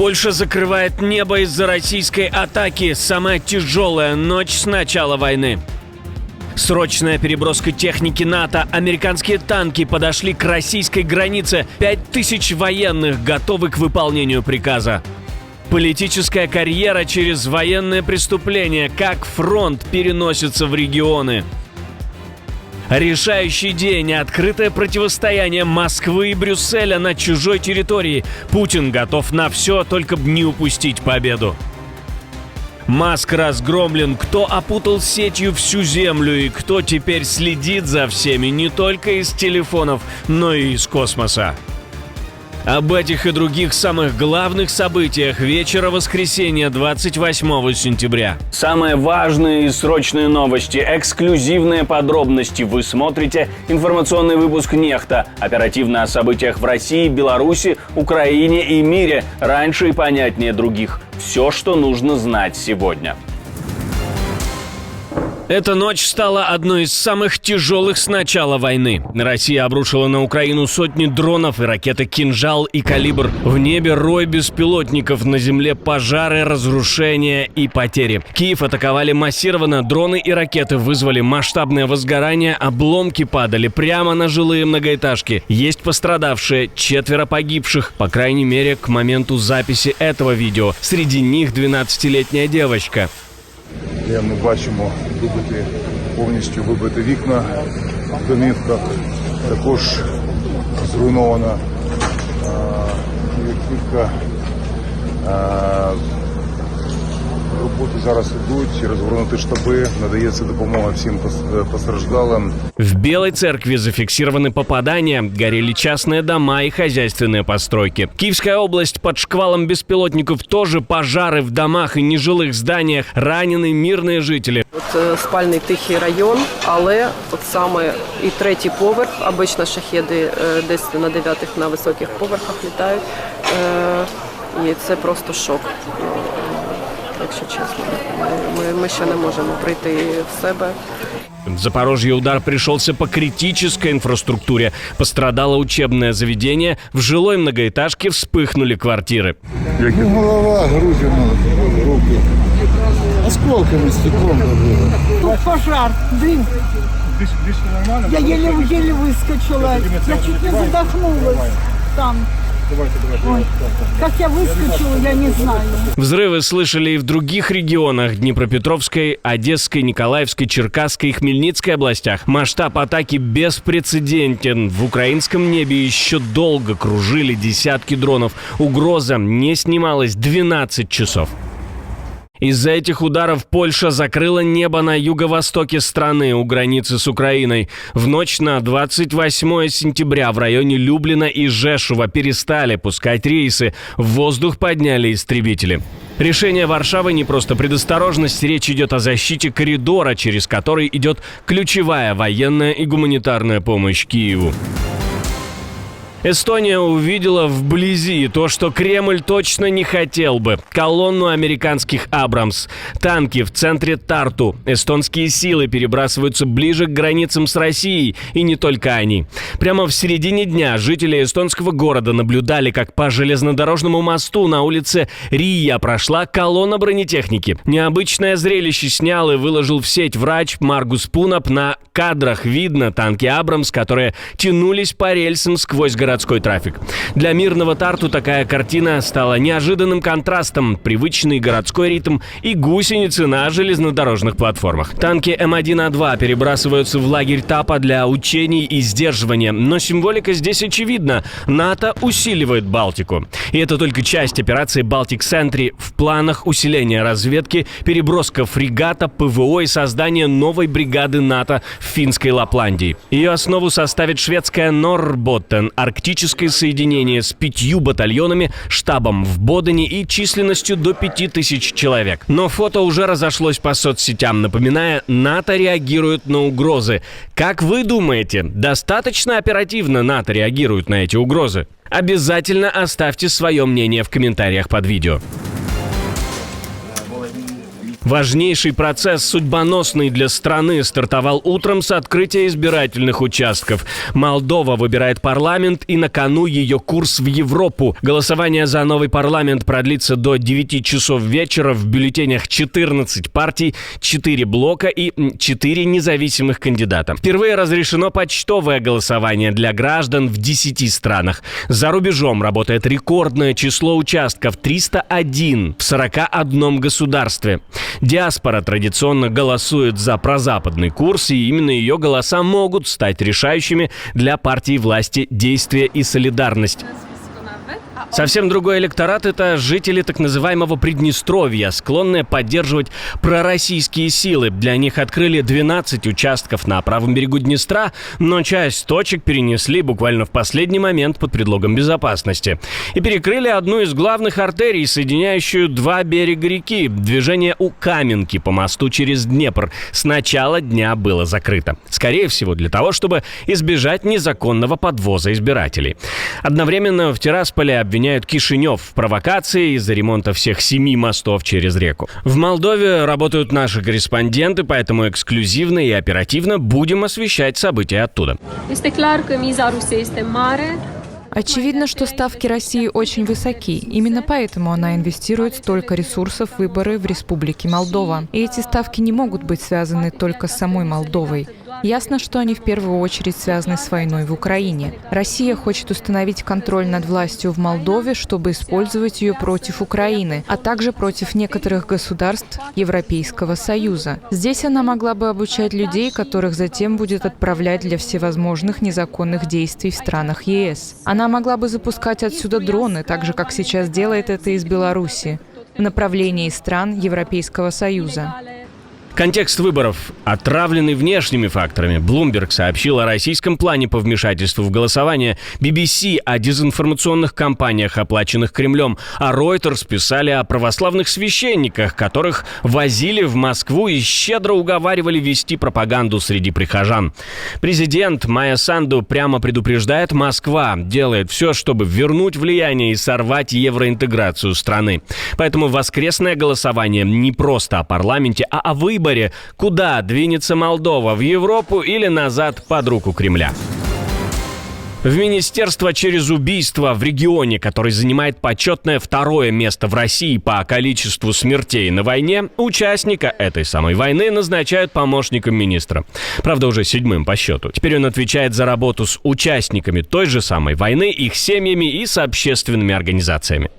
Польша закрывает небо из-за российской атаки. Самая тяжелая ночь с начала войны. Срочная переброска техники НАТО. Американские танки подошли к российской границе. 5000 военных готовы к выполнению приказа. Политическая карьера через военное преступление. Как фронт переносится в регионы. Решающий день. Открытое противостояние Москвы и Брюсселя на чужой территории. Путин готов на все, только бы не упустить победу. Маск разгромлен. Кто опутал сетью всю землю и кто теперь следит за всеми не только из телефонов, но и из космоса. Об этих и других самых главных событиях вечера воскресенья 28 сентября. Самые важные и срочные новости, эксклюзивные подробности. Вы смотрите информационный выпуск «Нехта». Оперативно о событиях в России, Беларуси, Украине и мире. Раньше и понятнее других. Все, что нужно знать сегодня. Эта ночь стала одной из самых тяжелых с начала войны. Россия обрушила на Украину сотни дронов и ракеты «Кинжал» и «Калибр». В небе рой беспилотников, на земле пожары, разрушения и потери. Киев атаковали массированно, дроны и ракеты вызвали масштабное возгорание, обломки падали прямо на жилые многоэтажки. Есть пострадавшие, 4 погибших, по крайней мере, к моменту записи этого видео. Среди них 12-летняя девочка. Ми бачимо повністю вибиті вікна в домівках, також зруйнована кілька. Роботи зараз ідуть, розгорнуті штаби, надається допомога всім постраждалим. В Белой Церкви зафиксированы попадания, горели частные дома и хозяйственные постройки. Киевская область под шквалом беспилотников, тоже пожары в домах и нежилых зданиях, ранены мирные жители. Спальний тихий район, але от саме і третій поверх, обично шахеди десь на 9-х, на високих поверхах літають, і це просто шок. Якщо чесно, ми ще не можемо прийти в себе. В Запорожье удар пришелся по критической инфраструктуре. Пострадало учебное заведение, в жилой многоэтажке вспыхнули квартиры. Голова грузина, руки. Осколками, стеклом было. Тут пожар, дым. Я еле выскочила. Я чуть не задохнулась там. Ой, как я выскочила, я не знаю. Взрывы слышали и в других регионах: Днепропетровской, Одесской, Николаевской, Черкасской и Хмельницкой областях. Масштаб атаки беспрецедентен. В украинском небе еще долго кружили десятки дронов. Угроза не снималась 12 часов. Из-за этих ударов Польша закрыла небо на юго-востоке страны у границы с Украиной. В ночь на 28 сентября в районе Люблина и Жешува перестали пускать рейсы. В воздух подняли истребители. Решение Варшавы не просто предосторожность. Речь идет о защите коридора, через который идет ключевая военная и гуманитарная помощь Киеву. Эстония увидела вблизи то, что Кремль точно не хотел бы. Колонну американских «Абрамс». Танки в центре Тарту. Эстонские силы перебрасываются ближе к границам с Россией. И не только они. Прямо в середине дня жители эстонского города наблюдали, как по железнодорожному мосту на улице Рия прошла колонна бронетехники. Необычное зрелище снял и выложил в сеть врач Маргус Пунап. На кадрах видно танки «Абрамс», которые тянулись по рельсам сквозь городской трафик. Для мирного Тарту такая картина стала неожиданным контрастом. Привычный городской ритм и гусеницы на железнодорожных платформах. Танки М1А2 перебрасываются в лагерь Тапа для учений и сдерживания. Но символика здесь очевидна. НАТО усиливает Балтику. И это только часть операции «Балтик Сентри». В планах усиления разведки, переброска фрегата, ПВО и создание новой бригады НАТО в финской Лапландии. Ее основу составит шведская Норрботтен, арктическое соединение с 5 батальонами, штабом в Бодене и численностью до 5000 человек. Но фото уже разошлось по соцсетям, напоминая, НАТО реагирует на угрозы. Как вы думаете, достаточно оперативно НАТО реагирует на эти угрозы? Обязательно оставьте свое мнение в комментариях под видео. Важнейший процесс, судьбоносный для страны, стартовал утром с открытия избирательных участков. Молдова выбирает парламент, и на кону ее курс в Европу. Голосование за новый парламент продлится до 9 часов вечера. В бюллетенях 14 партий, 4 блока и 4 независимых кандидата. Впервые разрешено почтовое голосование для граждан в 10 странах. За рубежом работает рекордное число участков – 301 в 41 государстве. Диаспора традиционно голосует за прозападный курс, и именно ее голоса могут стать решающими для партии власти «Действие и солидарность». Совсем другой электорат – это жители так называемого Приднестровья, склонные поддерживать пророссийские силы. Для них открыли 12 участков на правом берегу Днестра, но часть точек перенесли буквально в последний момент под предлогом безопасности. И перекрыли одну из главных артерий, соединяющую два берега реки. Движение у Каменки по мосту через Днепр с начала дня было закрыто. Скорее всего, для того, чтобы избежать незаконного подвоза избирателей. Одновременно в Тирасполе обвиняют Кишинев в провокации из-за ремонта всех 7 мостов через реку. В Молдове работают наши корреспонденты, поэтому эксклюзивно и оперативно будем освещать события оттуда. Очевидно, что ставки России очень высоки. Именно поэтому она инвестирует столько ресурсов в выборы в Республике Молдова. И эти ставки не могут быть связаны только с самой Молдовой. Ясно, что они в первую очередь связаны с войной в Украине. Россия хочет установить контроль над властью в Молдове, чтобы использовать ее против Украины, а также против некоторых государств Европейского Союза. Здесь она могла бы обучать людей, которых затем будет отправлять для всевозможных незаконных действий в странах ЕС. Она могла бы запускать отсюда дроны, так же, как сейчас делает это из Беларуси, в направлении стран Европейского Союза. Контекст выборов, отравленный внешними факторами. Bloomberg сообщил о российском плане по вмешательству в голосование, BBC о дезинформационных кампаниях, оплаченных Кремлем, а Reuters писали о православных священниках, которых возили в Москву и щедро уговаривали вести пропаганду среди прихожан. Президент Майя Санду прямо предупреждает: Москва делает все, чтобы вернуть влияние и сорвать евроинтеграцию страны. Поэтому воскресное голосование не просто о парламенте, а о выборе. Куда двинется Молдова, в Европу или назад под руку Кремля? В министерство через убийство в регионе, который занимает почетное 2-е место в России по количеству смертей на войне, участника этой самой войны назначают помощником министра. Правда, уже 7-м по счету. Теперь он отвечает за работу с участниками той же самой войны, их семьями и с общественными организациями.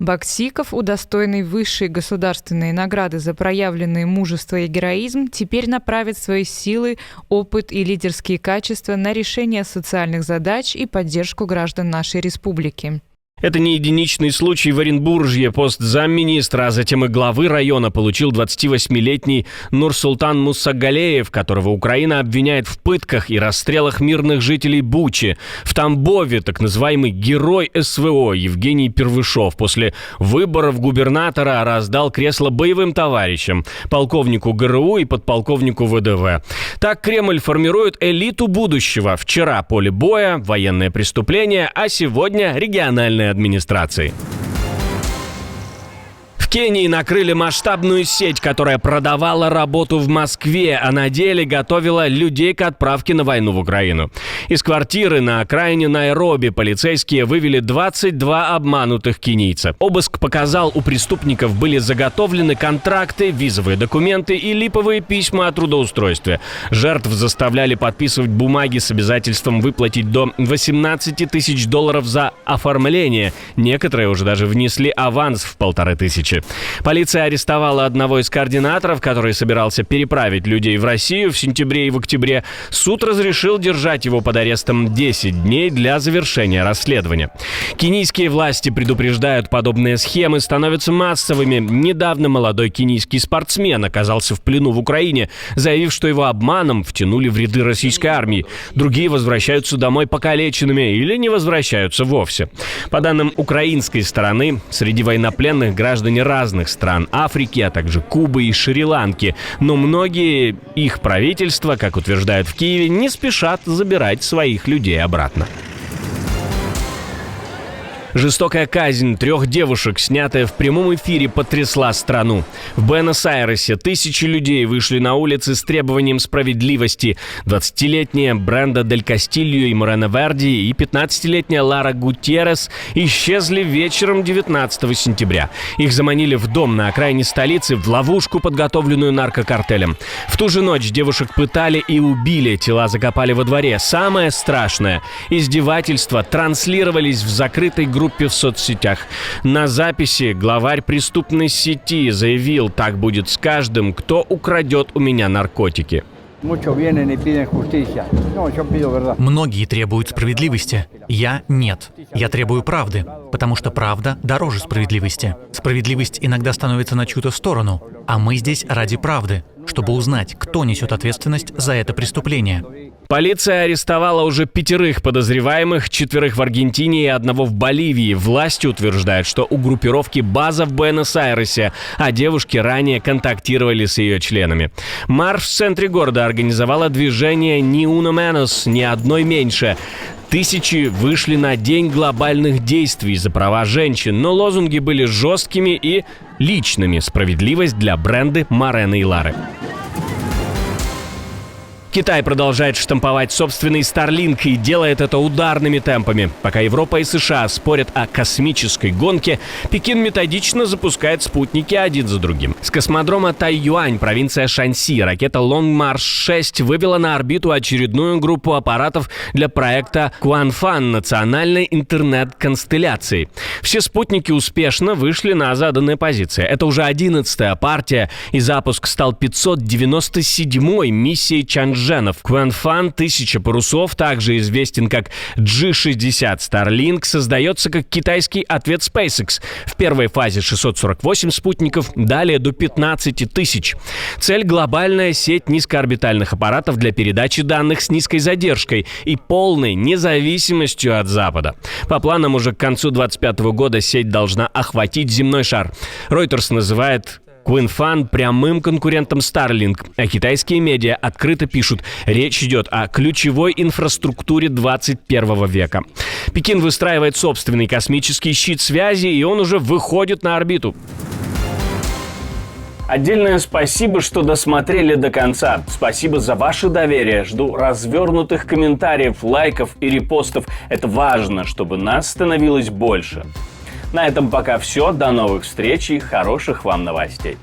Баксиков, удостоенный высшей государственной награды за проявленное мужество и героизм, теперь направит свои силы, опыт и лидерские качества на решение социальных задач и поддержку граждан нашей республики. Это не единичный случай. В Оренбуржье пост замминистра, а затем и главы района получил 28-летний Нурсултан Мусагалеев, которого Украина обвиняет в пытках и расстрелах мирных жителей Бучи. В Тамбове так называемый герой СВО Евгений Первышов после выборов губернатора раздал кресло боевым товарищам, полковнику ГРУ и подполковнику ВДВ. Так Кремль формирует элиту будущего. Вчера поле боя, военное преступление, а сегодня региональная администрации. В Кении накрыли масштабную сеть, которая продавала работу в Москве, а на деле готовила людей к отправке на войну в Украину. Из квартиры на окраине Найроби полицейские вывели 22 обманутых кенийца. Обыск показал, у преступников были заготовлены контракты, визовые документы и липовые письма о трудоустройстве. Жертв заставляли подписывать бумаги с обязательством выплатить до $18 тысяч за оформление. Некоторые уже даже внесли аванс в 1500. Полиция арестовала одного из координаторов, который собирался переправить людей в Россию в сентябре и в октябре. Суд разрешил держать его под арестом 10 дней для завершения расследования. Кенийские власти предупреждают, подобные схемы становятся массовыми. Недавно молодой кенийский спортсмен оказался в плену в Украине, заявив, что его обманом втянули в ряды российской армии. Другие возвращаются домой покалеченными или не возвращаются вовсе. По данным украинской стороны, среди военнопленных граждане разных стран Африки, а также Кубы и Шри-Ланки. Но многие их правительства, как утверждают в Киеве, не спешат забирать своих людей обратно. Жестокая казнь 3 девушек, снятая в прямом эфире, потрясла страну. В Буэнос-Айресе тысячи людей вышли на улицы с требованием справедливости. 20-летняя Бренда Дель Кастильо и Морена Верди и 15-летняя Лара Гутьеррес исчезли вечером 19 сентября. Их заманили в дом на окраине столицы, в ловушку, подготовленную наркокартелем. В ту же ночь девушек пытали и убили, тела закопали во дворе. Самое страшное – издевательства транслировались в закрытой группе в соцсетях. На записи главарь преступной сети заявил: «Так будет с каждым, кто украдет у меня наркотики». Многие требуют справедливости. Я – нет. Я требую правды, потому что правда дороже справедливости. Справедливость иногда становится на чью-то сторону, а мы здесь ради правды, чтобы узнать, кто несет ответственность за это преступление. Полиция арестовала уже 5 подозреваемых, 4 в Аргентине и 1 в Боливии. Власти утверждают, что у группировки база в Буэнос-Айресе, а девушки ранее контактировали с ее членами. Марш в центре города организовало движение «Ни uno menos», «Ни одной меньше». Тысячи вышли на День глобальных действий за права женщин, но лозунги были жесткими и личными. Справедливость для Бренды, Морены и Лары. Китай продолжает штамповать собственный Starlink и делает это ударными темпами. Пока Европа и США спорят о космической гонке, Пекин методично запускает спутники один за другим. С космодрома Тайюань, провинция Шаньси, ракета Long March 6 вывела на орбиту очередную группу аппаратов для проекта Quanfan — национальной интернет-констелляции. Все спутники успешно вышли на заданные позиции. Это уже 11-я партия, и запуск стал 597-й миссией Чанчжэнь. Quanfan 1000 парусов, также известен как G60 Starlink, создается как китайский ответ SpaceX. В первой фазе 648 спутников, далее до 15 тысяч. Цель — глобальная сеть низкоорбитальных аппаратов для передачи данных с низкой задержкой и полной независимостью от Запада. По планам, уже к концу 2025 года сеть должна охватить земной шар. Reuters называет Quanfan прямым конкурентом Starlink, а китайские медиа открыто пишут: речь идет о ключевой инфраструктуре 21 века. Пекин выстраивает собственный космический щит связи, и он уже выходит на орбиту. Отдельное спасибо, что досмотрели до конца. Спасибо за ваше доверие. Жду развернутых комментариев, лайков и репостов. Это важно, чтобы нас становилось больше. На этом пока все. До новых встреч и хороших вам новостей.